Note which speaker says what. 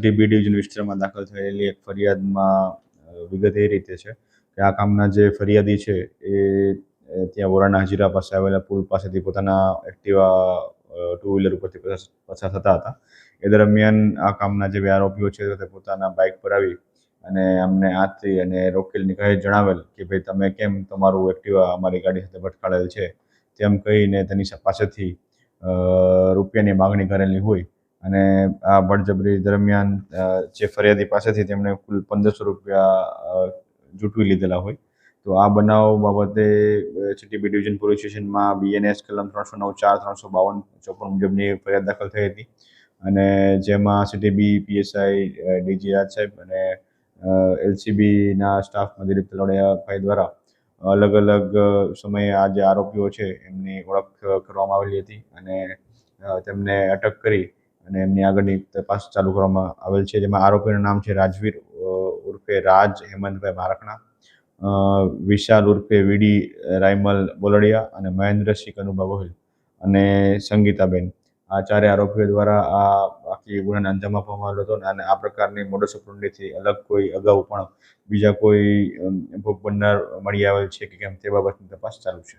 Speaker 1: City B division વિસ્તારમાં દાખલ થયેલી એક ફરિયાદમાં વિગત એ રીતે છે કે આ કામના જે ફરિયાદી છે એ ત્યાં વોરાના હજીરા પાસે આવેલા પુલ પાસેથી પોતાના એક્ટિવા ટુ વ્હીલર ઉપરથી પસાર થતા હતા. એ દરમિયાન આ કામના જે બે આરોપીઓ છે તે પોતાના બાઇક પર આવી અને અમને હાથથી અને રોકેલની કહે જણાવેલ કે ભાઈ તમે કેમ તમારું એક્ટિવા અમારી ગાડી સાથે ભટકાળેલ છે, તેમ કહીને તેની પાસેથી રૂપિયાની માગણી કરેલી હોય અને આ બળજબરી દરમિયાન જે ફરિયાદી પાસેથી તેમણે કુલ 1,500 રૂપિયા જૂટવી લીધેલા હોય. તો આ બનાવ બાબતે સિટી બી ડિવિઝન પોલીસ સ્ટેશનમાં BNS કલમ 309(4), 352, 54 મુજબની ફરિયાદ દાખલ થઈ હતી અને જેમાં સિટી બી PSI DG રાજ સાહેબ અને LCBના સ્ટાફમાં દિલીપ તલવાડિયા દ્વારા અલગ અલગ સમયે આ જે આરોપીઓ છે એમની ઓળખ કરવામાં આવેલી હતી અને તેમને અટક કરી અને એમની આગળની તપાસ ચાલુ કરવામાં આવેલ છે. જેમાં આરોપીનું નામ છે રાજવીર ઉર્ફે રાજ હેમંતભાઈ મારકણા, વિશાલ ઉર્ફે વીડી રાયમલ બોલડિયા અને મહેન્દ્રસિંહ કનુભા ગોહિલ અને સંગીતાબેન. આ ચારે આરોપીઓ દ્વારા આ આખી ગુનાને અંજામ આપવામાં આવ્યો હતો અને આ પ્રકારની મોડસ ઓપરેન્ડીથી અલગ કોઈ અગાઉ પણ બીજા કોઈ ભોગ બનનાર મળી આવેલ છે કે કેમ તે બાબતની તપાસ ચાલુ છે.